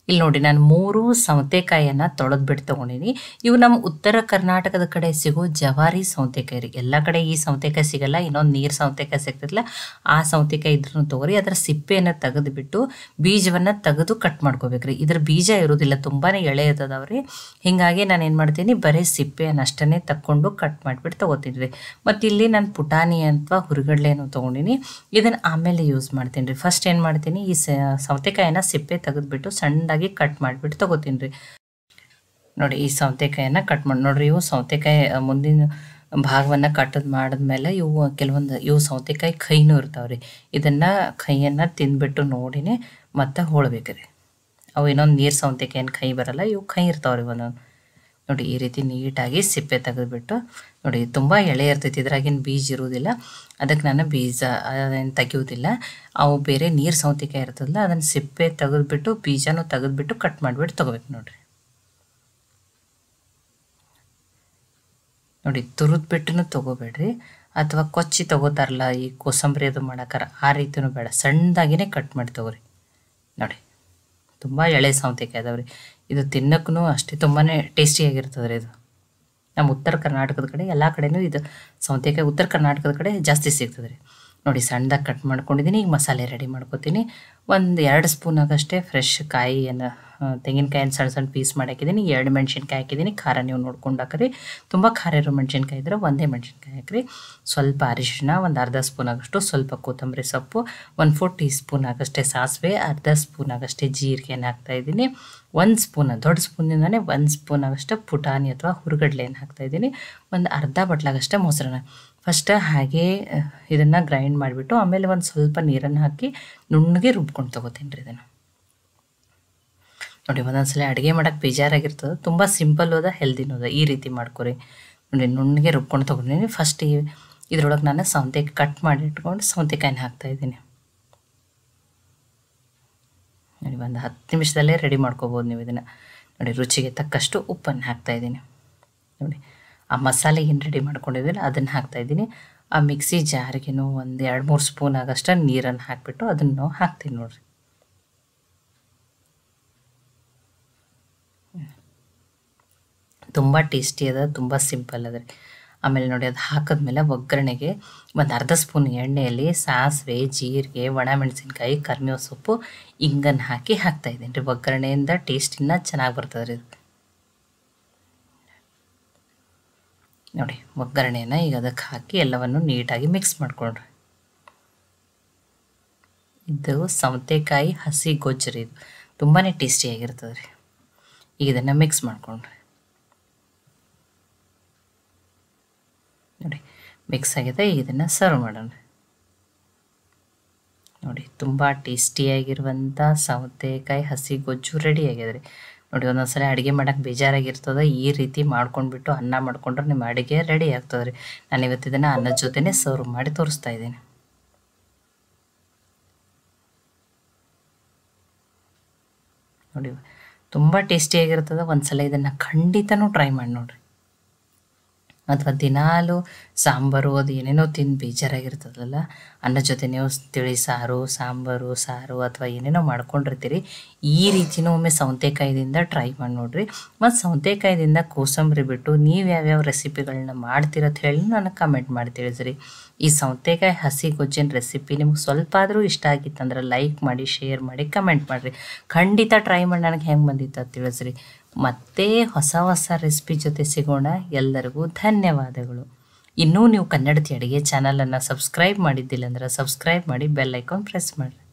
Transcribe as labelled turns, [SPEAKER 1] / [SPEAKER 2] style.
[SPEAKER 1] ಇಲ್ಲಿ ನೋಡಿ ನಾನು 3 ಸೌತೆಕಾಯಿಯನ್ನು ತೊಳೆದ್ಬಿಟ್ಟು ತೊಗೊಂಡಿನಿ. ಇವು ನಮ್ಮ ಉತ್ತರ ಕರ್ನಾಟಕದ ಕಡೆ ಸಿಗೋ ಜವಾರಿ ಸೌತೆಕಾಯಿ ರೀ. ಎಲ್ಲ ಕಡೆ ಈ ಸೌತೆಕಾಯಿ ಸಿಗಲ್ಲ. ಇನ್ನೊಂದು ನೀರು ಸೌತೆಕಾಯಿ ಸಿಗ್ತಿರಲ್ಲ, ಆ ಸೌತೆಕಾಯಿ ಇದ್ರೂ ತೊಗೊರಿ. ಅದರ ಸಿಪ್ಪೆಯನ್ನು ತೆಗೆದುಬಿಟ್ಟು ಬೀಜವನ್ನು ತೆಗೆದು ಕಟ್ ಮಾಡ್ಕೋಬೇಕ್ರಿ. ಇದ್ರ ಬೀಜ ಇರೋದಿಲ್ಲ, ತುಂಬಾ ಎಳೆ ಇರ್ತದವ್ರಿ. ಹೀಗಾಗಿ ನಾನು ಏನು ಮಾಡ್ತೀನಿ, ಬರೀ ಸಿಪ್ಪೆಯನ್ನು ಅಷ್ಟೇ ತಕ್ಕೊಂಡು ಕಟ್ ಮಾಡಿಬಿಟ್ಟು ತೊಗೋತೀನಿ ರೀ. ಮತ್ತು ಇಲ್ಲಿ ನಾನು ಪುಟಾಣಿ ಅಥವಾ ಹುರಿಗಡ್ಲೆಯನ್ನು ತೊಗೊಂಡಿನಿ. ಇದನ್ನು ಆಮೇಲೆ ಯೂಸ್ ಮಾಡ್ತೀನಿ ರೀ. ಫಸ್ಟ್ ಏನು ಮಾಡ್ತೀನಿ, ಈ ಸೌತೆಕಾಯಿನ ಸಿಪ್ಪೆ ತೆಗೆದುಬಿಟ್ಟು ಸಣ್ಣದಾಗಿ ಕಟ್ ಮಾಡಿಬಿಟ್ಟು ತೊಗೋತೀನಿ ರೀ. ನೋಡಿ ಈ ಸೌತೆಕಾಯಿನ ಕಟ್ ಮಾಡಿ ನೋಡ್ರಿ. ಇವು ಸೌತೆಕಾಯಿ ಮುಂದಿನ ಭಾಗವನ್ನು ಕಟ್ಟದ್ ಮಾಡಿದ್ಮೇಲೆ ಇವು ಸೌತೆಕಾಯಿ ಕೈನೂ ಇರ್ತಾವ್ರಿ. ಇದನ್ನು ಕೈಯನ್ನು ತಿಂದ್ಬಿಟ್ಟು ನೋಡಿನೇ ಮತ್ತೆ ಹೋಳ್ಬೇಕ್ರಿ. ಅವು ಇನ್ನೊಂದು ನೀರು ಸೌತೆಕಾಯಿನ ಕೈ ಬರಲ್ಲ, ಇವು ಕೈ ಇರ್ತಾವ್ರಿ ಒಂದೊಂದು. ನೋಡಿ ಈ ರೀತಿ ನೀಟಾಗಿ ಸಿಪ್ಪೆ ತೆಗೆದುಬಿಟ್ಟು ನೋಡಿ, ತುಂಬ ಎಳೆ ಇರ್ತೈತಿ, ಇದ್ರಾಗಿನ ಬೀಜ ಇರುವುದಿಲ್ಲ. ಅದಕ್ಕೆ ನಾನು ಬೀಜ ಅದೇನು ತೆಗಿಯೋದಿಲ್ಲ. ಅವು ಬೇರೆ ನೀರು ಸೌತೆಕಾಯಿ ಇರ್ತದಲ್ಲ, ಅದನ್ನು ಸಿಪ್ಪೆ ತೆಗೆದುಬಿಟ್ಟು ಬೀಜನೂ ತೆಗೆದುಬಿಟ್ಟು ಕಟ್ ಮಾಡಿಬಿಟ್ಟು ತೊಗೋಬೇಕು ನೋಡಿರಿ. ನೋಡಿ ತುರಿದ್ಬಿಟ್ಟು ತೊಗೋಬೇಡ್ರಿ, ಅಥವಾ ಕೊಚ್ಚಿ ತೊಗೋತಾರಲ್ಲ ಈ ಕೋಸಂಬರಿ ಅದು ಮಾಡಕ್ಕಾರ, ಆ ರೀತಿಯೂ ಬೇಡ, ಸಣ್ಣದಾಗಿನೇ ಕಟ್ ಮಾಡಿ ತೊಗೋರಿ. ನೋಡಿ ತುಂಬ ಎಳೆ ಸೌತೆಕಾಯಿ ಅದಾವ್ರಿ. ಇದು ತಿನ್ನಕ್ಕೂ ಅಷ್ಟೇ ತುಂಬಾ ಟೇಸ್ಟಿಯಾಗಿರ್ತದೆ ರೀ. ಇದು ನಮ್ಮ ಉತ್ತರ ಕರ್ನಾಟಕದ ಕಡೆ ಎಲ್ಲ ಕಡೆನೂ ಇದು ಸೌತೆಕಾಯಿ ಉತ್ತರ ಕರ್ನಾಟಕದ ಕಡೆ ಜಾಸ್ತಿ ಸಿಗ್ತದೆ ರೀ. ನೋಡಿ ಸಣ್ಣದಾಗಿ ಕಟ್ ಮಾಡ್ಕೊಂಡಿದ್ದೀನಿ. ಈಗ ಮಸಾಲೆ ರೆಡಿ ಮಾಡ್ಕೊತೀನಿ. ಒಂದು 2 ಸ್ಪೂನ್ ಆಗಷ್ಟೇ ಫ್ರೆಶ್ ಕಾಯಿಯನ್ನು ತೆಂಗಿನಕಾಯಿನ ಸಣ್ಣ ಸಣ್ಣ ಪೀಸ್ ಮಾಡಿ ಹಾಕಿದ್ದೀನಿ. 2 ಮೆಣಸಿನ್ಕಾಯಿ ಹಾಕಿದ್ದೀನಿ. ಖಾರ ನೀವು ನೋಡ್ಕೊಂಡು ಹಾಕಿರಿ. ತುಂಬ ಖಾರ ಇರೋ ಮೆಣಸಿನ್ಕಾಯಿ ಇದ್ರೆ ಒಂದೇ ಮೆಣಸಿನ್ಕಾಯಿ ಹಾಕಿರಿ. ಸ್ವಲ್ಪ ಅರಿಶಿಣ, ಒಂದು ಅರ್ಧ ಸ್ಪೂನ್ ಆಗಷ್ಟು ಸ್ವಲ್ಪ ಕೊತ್ತಂಬರಿ ಸೊಪ್ಪು, 1/4 ಟೀ ಸ್ಪೂನ್ ಆಗಷ್ಟೇ ಸಾಸಿವೆ, ಅರ್ಧ ಸ್ಪೂನ್ ಆಗಷ್ಟೇ ಜೀರಿಗೆಯನ್ನು ಹಾಕ್ತಾಯಿದ್ದೀನಿ. 1 ಸ್ಪೂನ್ ದೊಡ್ಡ ಸ್ಪೂನಿಂದನೇ 1 ಸ್ಪೂನ್ ಆಗಷ್ಟೇ ಪುಟಾಣಿ ಅಥವಾ ಹುರಿಗಡ್ಲೆಯನ್ನು ಹಾಕ್ತಾಯಿದ್ದೀನಿ. ಒಂದು ಅರ್ಧ ಬಟ್ಲಾಗಷ್ಟೇ ಮೊಸರನ್ನ ಫಸ್ಟ್ ಹಾಗೆ ಇದನ್ನು ಗ್ರೈಂಡ್ ಮಾಡಿಬಿಟ್ಟು ಆಮೇಲೆ ಒಂದು ಸ್ವಲ್ಪ ನೀರನ್ನು ಹಾಕಿ ನುಣ್ಣಗೆ ರುಬ್ಕೊಂಡು ತೊಗೋತೀನಿ ರೀ ಇದನ್ನು. ನೋಡಿ ಒಂದೊಂದ್ಸಲ ಅಡುಗೆ ಮಾಡೋಕ್ಕೆ ಬೇಜಾರಾಗಿರ್ತದೆ, ತುಂಬ ಸಿಂಪಲ್ ಅದ, ಹೆಲ್ದಿನೂ ಅದ. ಈ ರೀತಿ ಮಾಡ್ಕೊರಿ. ನೋಡಿ ನುಣ್ಣಗೆ ರುಬ್ಕೊಂಡು ತೊಗೊಂಡಿದ್ದೀನಿ. ಫಸ್ಟ್ ಇದ್ರೊಳಗೆ ನಾನು ಸೌತೆಕಾಯಿ ಕಟ್ ಮಾಡಿ ಇಟ್ಕೊಂಡು ಸೌತೆಕಾಯಿನ ಹಾಕ್ತಾಯಿದ್ದೀನಿ. ನೋಡಿ ಒಂದು 10 ನಿಮಿಷದಲ್ಲೇ ರೆಡಿ ಮಾಡ್ಕೋಬೋದು ನೀವು ಇದನ್ನು. ನೋಡಿ ರುಚಿಗೆ ತಕ್ಕಷ್ಟು ಉಪ್ಪನ್ನು ಹಾಕ್ತಾಯಿದ್ದೀನಿ. ನೋಡಿ ಆ ಮಸಾಲೆ ಏನು ರೆಡಿ ಮಾಡ್ಕೊಂಡಿದ್ದೀನಿ ಅದನ್ನು ಹಾಕ್ತಾಯಿದ್ದೀನಿ. ಆ ಮಿಕ್ಸಿ ಜಾರಿಗೆನೂ ಒಂದು 2-3 ಸ್ಪೂನ್ ಆಗಷ್ಟು ನೀರನ್ನು ಹಾಕಿಬಿಟ್ಟು ಅದನ್ನು ಹಾಕ್ತೀನಿ ನೋಡಿರಿ. ತುಂಬ ಟೇಸ್ಟಿ ಅದ, ತುಂಬ ಸಿಂಪಲ್ ಅದ ರೀ. ಆಮೇಲೆ ನೋಡಿ ಅದು ಹಾಕಿದ್ಮೇಲೆ ಒಗ್ಗರಣೆಗೆ ಒಂದು ಅರ್ಧ ಸ್ಪೂನ್ ಎಣ್ಣೆಯಲ್ಲಿ ಸಾಸಿವೆ, ಜೀರಿಗೆ, ಒಣಮೆಣಸಿನ್ಕಾಯಿ, ಕರಿಬೇವು ಸೊಪ್ಪು, ಇಂಗನ್ನು ಹಾಕಿ ಹಾಕ್ತಾಯಿದ್ದೀನಿ ರೀ. ಒಗ್ಗರಣೆಯಿಂದ ಟೇಸ್ಟ್ ಇನ್ನೂ ಚೆನ್ನಾಗಿ ಬರ್ತದೆ ರೀ. ನೋಡಿ ಒಗ್ಗರಣೆಯನ್ನು ಈಗ ಅದಕ್ಕೆ ಹಾಕಿ ಎಲ್ಲವನ್ನು ನೀಟಾಗಿ ಮಿಕ್ಸ್ ಮಾಡ್ಕೊಳ್ರಿ. ಇದು ಸೌತೆಕಾಯಿ ಹಸಿ ಗೊಜ್ಜು ರೀ. ಇದು ತುಂಬಾ ಟೇಸ್ಟಿಯಾಗಿರ್ತದೆ ರೀ. ಈಗ ಇದನ್ನು ಮಿಕ್ಸ್ ಮಾಡ್ಕೊಂಡ್ರಿ. ನೋಡಿ ಮಿಕ್ಸ್ ಆಗಿದೆ. ಈಗ ಇದನ್ನು ಸರ್ವ್ ಮಾಡೋಣ. ನೋಡಿ ತುಂಬ ಟೇಸ್ಟಿಯಾಗಿರುವಂಥ ಸೌತೆಕಾಯಿ ಹಸಿ ಗೊಜ್ಜು ರೆಡಿ ಆಗಿದೆ ರೀ. ನೋಡಿ ಒಂದೊಂದ್ಸಲ ಅಡುಗೆ ಮಾಡೋಕ್ಕೆ ಬೇಜಾರಾಗಿರ್ತದೆ, ಈ ರೀತಿ ಮಾಡ್ಕೊಂಡ್ಬಿಟ್ಟು ಅನ್ನ ಮಾಡ್ಕೊಂಡ್ರೆ ನಿಮ್ಮ ಅಡುಗೆ ರೆಡಿ ಆಗ್ತದೆ ರೀ. ನಾನು ಇವತ್ತು ಇದನ್ನು ಅನ್ನದ ಜೊತೆನೇ ಸರ್ವ್ ಮಾಡಿ ತೋರಿಸ್ತಾ ಇದ್ದೀನಿ. ನೋಡಿ ತುಂಬ ಟೇಸ್ಟಿಯಾಗಿರ್ತದೆ. ಒಂದ್ಸಲ ಇದನ್ನು ಖಂಡಿತನೂ ಟ್ರೈ ಮಾಡಿ ನೋಡಿರಿ. ಅಥವಾ ದಿನಾಲು ಸಾಂಬಾರು ಅದು ಏನೇನೋ ತಿಂದು ಬೇಜಾರಾಗಿರ್ತದಲ್ಲ, ಅನ್ನ ಜೊತೆ ನೀವು ತಿಳಿ ಸಾರು, ಸಾರು ಅಥವಾ ಏನೇನೋ ಮಾಡ್ಕೊಂಡಿರ್ತೀರಿ, ಈ ರೀತಿನೂ ಒಮ್ಮೆ ಸೌತೆಕಾಯಿದಿಂದ ಟ್ರೈ ಮಾಡಿ ನೋಡಿರಿ. ಮತ್ತು ಸೌತೆಕಾಯಿದಿಂದ ಕೋಸಂಬರಿ ಬಿಟ್ಟು ನೀವು ಯಾವ್ಯಾವ ರೆಸಿಪಿಗಳನ್ನ ಮಾಡ್ತೀರತ್ ಹೇಳಿ ನನಗೆ ಕಮೆಂಟ್ ಮಾಡಿ ತಿಳಿಸ್ರಿ. ಈ ಸೌತೆಕಾಯಿ ಹಸಿ ಗೊಜ್ಜಿನ ರೆಸಿಪಿ ನಿಮ್ಗೆ ಸ್ವಲ್ಪ ಆದರೂ ಇಷ್ಟ ಆಗಿತ್ತಂದ್ರೆ ಲೈಕ್ ಮಾಡಿ, ಶೇರ್ ಮಾಡಿ, ಕಮೆಂಟ್ ಮಾಡಿರಿ. ಖಂಡಿತ ಟ್ರೈ ಮಾಡಿ ನನಗೆ ಹೆಂಗೆ ಬಂದಿತ್ತು ಅಂತ ತಿಳಿಸ್ರಿ. ಮತ್ತೆ ಹೊಸ ರೆಸಿಪಿ ಜೊತೆ ಸಿಗೋಣ. ಎಲ್ಲರಿಗೂ ಧನ್ಯವಾದಗಳು. ಇನ್ನೂ ನೀವು ಕನ್ನಡತಿ ಅಡುಗೆ ಚಾನಲನ್ನು ಸಬ್ಸ್ಕ್ರೈಬ್ ಮಾಡಿದ್ದಿಲ್ಲ ಅಂದ್ರೆ ಸಬ್ಸ್ಕ್ರೈಬ್ ಮಾಡಿ, ಬೆಲ್ ಐಕಾನ್ ಪ್ರೆಸ್ ಮಾಡಿರಿ.